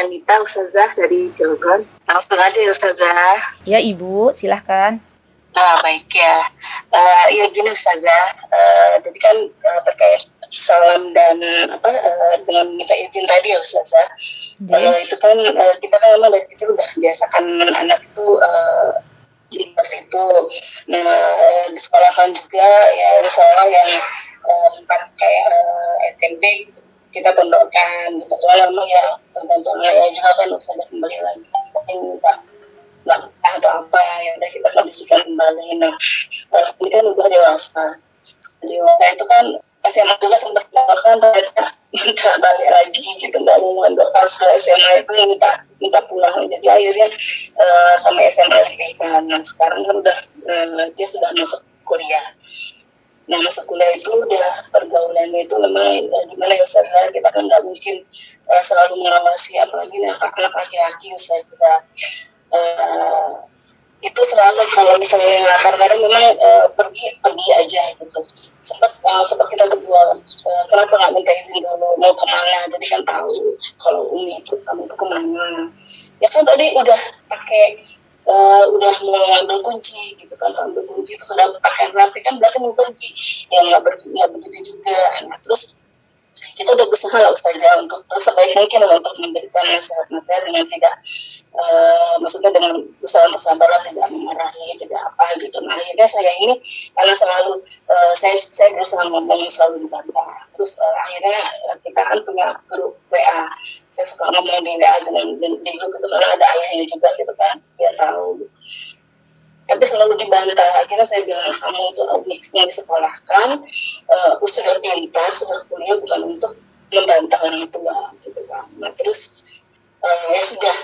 Anita Ustazah dari Cilegon. Langsung aja ya Ustazah. Ya Ibu, silahkan. Baik ya. Ya gini Ustazah, jadi kan terkait salam dan dengan minta izin tadi ya Ustazah. Itu kan kita kan memang dari kecil udah biasakan anak itu seperti itu. Nah, di sekolah kan juga ya sekolah yang tempat kayak SMP gitu, kita pendoakan gitu. Soalnya memang ya tergantung ya juga kan Ustazah kembali lagi. Kita minta nggak betah atau apa ya udah kita kondisikan kembali. Nah ini kan udah dewasa itu kan SMA juga sempat melakukan ternyata minta balik lagi gitu, nggak mau mendokter sekolah SMA itu minta pulang. Jadi akhirnya sama SMA diberikan. Nah sekarang kan udah dia sudah masuk kuliah. Nah masuk kuliah itu udah pergaulannya itu memang gimana ya Ustazah, kita kan nggak mungkin selalu mengawasi, apalagi anak laki-laki Ustazah. Itu selalu kalau misalnya kadang-kadang memang pergi aja gitu. Sempat kita berdua kenapa nggak minta izin dulu mau kemana, jadi kan tahu kalau Umi itu kamu itu kemana. Ya kan tadi udah pakai udah mau ngambil kunci gitu kan, ambil kunci itu sudah pakai rapi kan berarti mau pergi ya nggak begitu juga. Nah terus kita udah berusaha lah Ustazah untuk sebaik mungkin untuk memberikan nasihat-nasihat dengan tidak maksudnya dengan usaha untuk sabar, tidak memarahi, tidak apa gitu. Nah akhirnya saya ini karena selalu saya berusaha ngomong selalu dibantah. Terus akhirnya kita kan punya grup WA, saya suka ngomong di WA di grup itu karena ada ayahnya juga gitu kan biar tahu gitu. Tapi selalu dibantah. Akhirnya saya bilang kamu itu yang disekolahkan sudah pintar, sudah kuliah, bukan untuk membantah orang tua gitu kan. Nah terus ya sudah,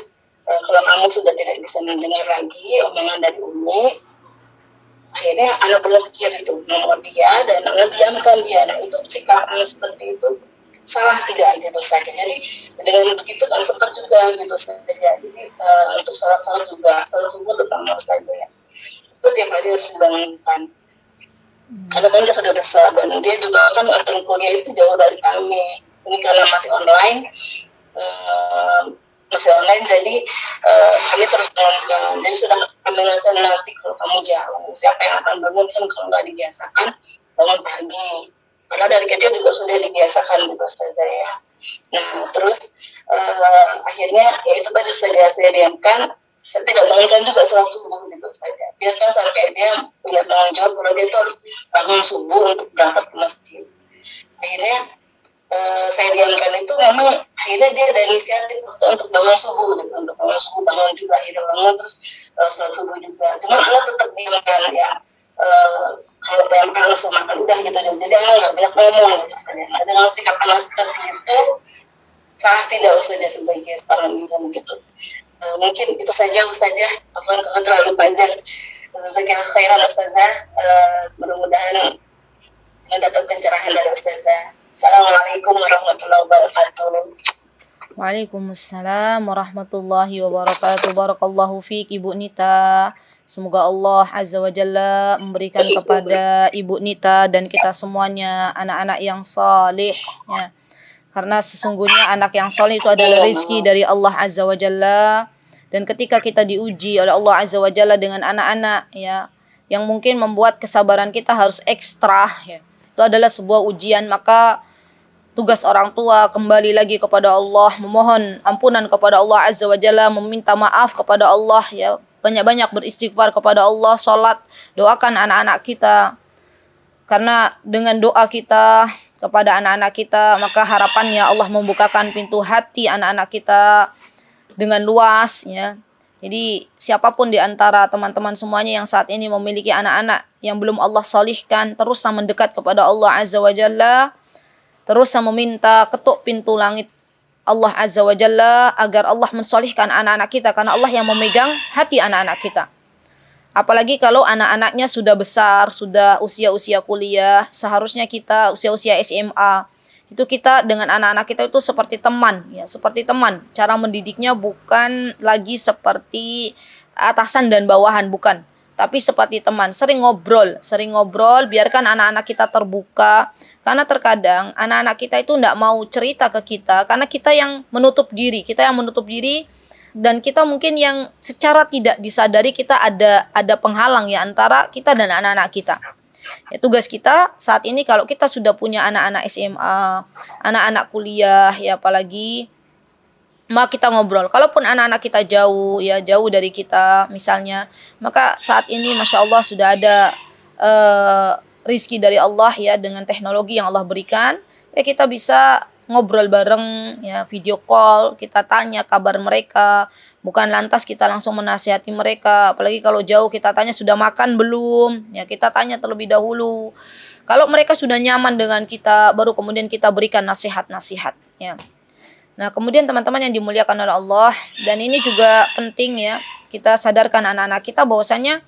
kalau kamu sudah tidak bisa mendengar lagi omongan dari Umi, akhirnya anak blokir itu nomor dia dan anak diamkan dia. Nah itu sikap anak seperti itu salah tidak gitu saja. Jadi dengan begitu kan sempat juga gitu saja. Jadi untuk sholat juga, sholat subuh terutama saja ya, itu tiap hari harus dibangunkan. Karena kan dia sudah besar dan dia juga kan akan kuliah itu jauh dari kami. Ini karena masih online, jadi kami terus bangunkan. Jadi sudah kami ngasih nanti kalau kamu jauh, siapa yang akan bangun kan kalau nggak dibiasakan bangun pagi. Karena dari kecil juga sudah dibiasakan gitu saya. Nah terus akhirnya ya itu tadi saya diamkan. Saya tidak bangunkan juga sholat subuh gitu saja. Biarkan sampai dia punya tanggung jawab kalau dia itu harus bangun subuh untuk berangkat ke masjid. Akhirnya saya diamkan itu memang akhirnya dia ada inisiatif untuk bangun subuh gitu, untuk bangun subuh, bangun juga akhirnya bangun terus sholat subuh juga. Cuma anak tetap diamkan ya. Kalau diamkan langsung makan udah gitu. Jadi anak nggak banyak ngomong gitu saja. Nah, dengan sikap anak seperti itu salah tidak Ustazah sebagai seorang ibu gitu. Mungkin itu saja Ustazah, apalagi kalau terlalu panjang. Jazakallahu khairan Ustazah, mudah-mudahan mendapat pencerahan dari Ustazah. Assalamualaikum warahmatullahi wabarakatuh. Waalaikumsalam warahmatullahi wabarakatuh. Barakallahu fiik Ibu Nita. Semoga Allah Azza wa Jalla memberikan kepada Ibu Nita dan kita semuanya anak-anak yang saleh ya. Karena sesungguhnya anak yang soleh itu adalah rezeki dari Allah Azza wa Jalla. Dan ketika kita diuji oleh Allah Azza wa Jalla dengan anak-anak ya, yang mungkin membuat kesabaran kita harus ekstra ya, itu adalah sebuah ujian. Maka tugas orang tua kembali lagi kepada Allah, memohon ampunan kepada Allah Azza wa Jalla, meminta maaf kepada Allah ya, banyak-banyak beristighfar kepada Allah, sholat, doakan anak-anak kita. Karena dengan doa kita kepada anak-anak kita, maka harapannya Allah membukakan pintu hati anak-anak kita dengan luas ya. Jadi siapapun di antara teman-teman semuanya yang saat ini memiliki anak-anak yang belum Allah solihkan, teruslah mendekat kepada Allah Azza wa Jalla, teruslah meminta ketuk pintu langit Allah Azza wa Jalla agar Allah mensolihkan anak-anak kita, karena Allah yang memegang hati anak-anak kita. Apalagi kalau anak-anaknya sudah besar, sudah usia-usia kuliah, seharusnya kita usia-usia SMA, itu kita dengan anak-anak kita itu seperti teman, ya, seperti teman. Cara mendidiknya bukan lagi seperti atasan dan bawahan, bukan. tapi seperti teman, sering ngobrol, biarkan anak-anak kita terbuka. Karena terkadang anak-anak kita itu tidak mau cerita ke kita, karena kita yang menutup diri, dan kita mungkin yang secara tidak disadari kita ada penghalang ya antara kita dan anak-anak kita. Ya, tugas kita saat ini kalau kita sudah punya anak-anak SMA, anak-anak kuliah, ya apalagi, maka kita ngobrol. Kalaupun anak-anak kita jauh dari kita misalnya, maka saat ini Masya Allah sudah ada rizki dari Allah ya, dengan teknologi yang Allah berikan, ya kita bisa ngobrol bareng ya, video call, kita tanya kabar mereka, bukan lantas kita langsung menasihati mereka. Apalagi kalau jauh, kita tanya sudah makan belum, ya kita tanya terlebih dahulu. Kalau mereka sudah nyaman dengan kita, baru kemudian kita berikan nasihat-nasihat ya. Nah, kemudian teman-teman yang dimuliakan oleh Allah, dan ini juga penting ya, kita sadarkan anak-anak kita bahwasanya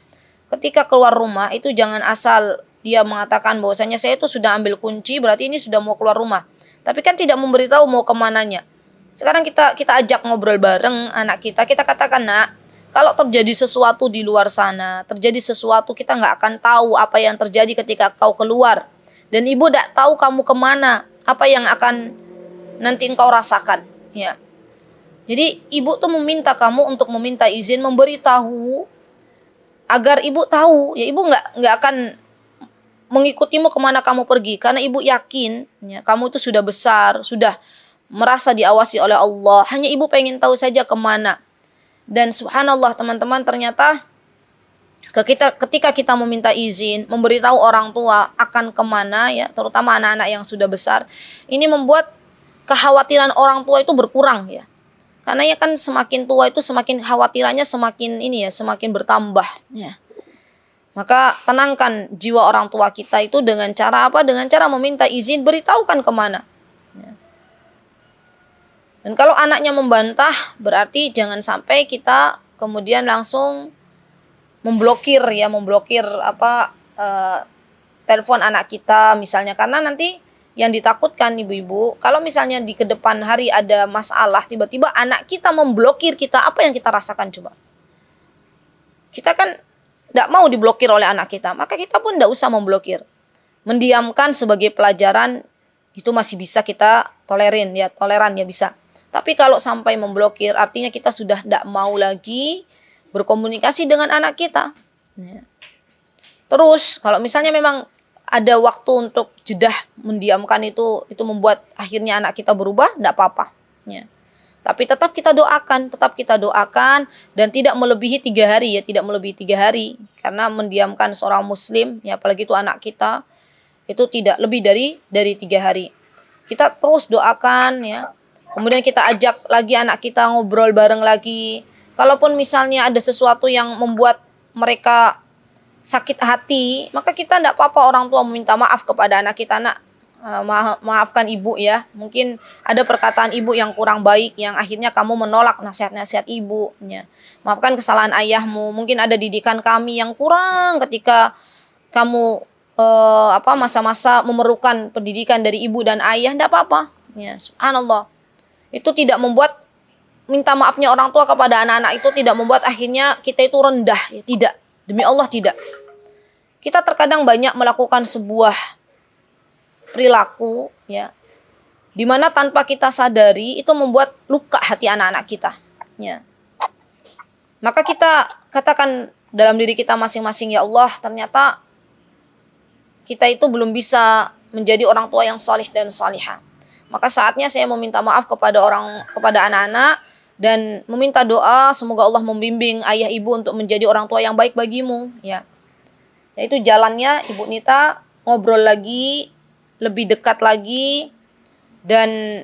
ketika keluar rumah itu jangan asal dia mengatakan bahwasanya saya itu sudah ambil kunci, berarti ini sudah mau keluar rumah. Tapi kan tidak memberitahu mau kemananya. Sekarang kita ajak ngobrol bareng anak kita katakan, nak, kalau terjadi sesuatu di luar sana, terjadi sesuatu, kita nggak akan tahu apa yang terjadi ketika kau keluar. Dan ibu tidak tahu kamu kemana, apa yang akan nanti engkau rasakan ya. Jadi ibu tuh meminta kamu untuk meminta izin, memberitahu agar ibu tahu ya, ibu nggak akan mengikutimu kemana kamu pergi, karena ibu yakin ya, kamu itu sudah besar, sudah merasa diawasi oleh Allah, hanya ibu pengen tahu saja kemana. Dan subhanallah teman-teman, ternyata ketika kita meminta izin, memberitahu orang tua akan kemana ya, terutama anak-anak yang sudah besar, ini membuat kekhawatiran orang tua itu berkurang ya. Karena ya kan semakin tua itu semakin khawatirannya semakin bertambah ya. Maka tenangkan jiwa orang tua kita itu dengan cara apa? Dengan cara meminta izin, beritahukan kemana ya. Dan kalau anaknya membantah, berarti jangan sampai kita kemudian langsung memblokir telepon anak kita misalnya, karena nanti yang ditakutkan ibu-ibu, kalau misalnya di kedepan hari ada masalah, tiba-tiba anak kita memblokir kita, apa yang kita rasakan coba? Kita kan tidak mau diblokir oleh anak kita, maka kita pun tidak usah memblokir. Mendiamkan sebagai pelajaran itu masih bisa kita toleran ya bisa. Tapi kalau sampai memblokir, artinya kita sudah tidak mau lagi berkomunikasi dengan anak kita. Terus kalau misalnya memang ada waktu untuk jedah mendiamkan, itu membuat akhirnya anak kita berubah, tidak apa-apa ya. Tapi tetap kita doakan dan tidak melebihi 3 hari ya, karena mendiamkan seorang muslim ya, apalagi itu anak kita, itu tidak lebih dari 3 hari. Kita terus doakan ya. Kemudian kita ajak lagi anak kita ngobrol bareng lagi. Kalaupun misalnya ada sesuatu yang membuat mereka sakit hati, maka kita tidak apa-apa orang tua meminta maaf kepada anak kita, nak, maafkan ibu ya, mungkin ada perkataan ibu yang kurang baik yang akhirnya kamu menolak nasihat-nasihat ibu ya. Maafkan kesalahan ayahmu, mungkin ada didikan kami yang kurang ketika kamu masa-masa memerlukan pendidikan dari ibu dan ayah, tidak apa-apa ya. Subhanallah, itu tidak membuat minta maafnya orang tua kepada anak-anak itu tidak membuat akhirnya kita itu rendah ya, tidak. Demi Allah tidak. Kita terkadang banyak melakukan sebuah perilaku ya, di mana tanpa kita sadari itu membuat luka hati anak-anak kita ya. Maka kita katakan dalam diri kita masing-masing, ya Allah, ternyata kita itu belum bisa menjadi orang tua yang salih dan salihah. Maka saatnya saya meminta maaf kepada anak-anak dan meminta doa semoga Allah membimbing ayah ibu untuk menjadi orang tua yang baik bagimu ya. Yaitu jalannya Ibu Nita ngobrol lagi, lebih dekat lagi, dan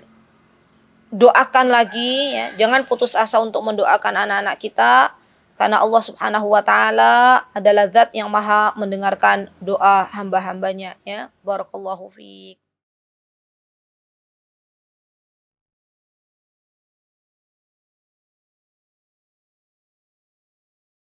doakan lagi ya. Jangan putus asa untuk mendoakan anak-anak kita, karena Allah Subhanahu wa taala adalah zat yang maha mendengarkan doa hamba-hambanya ya. Barakallahu fiik.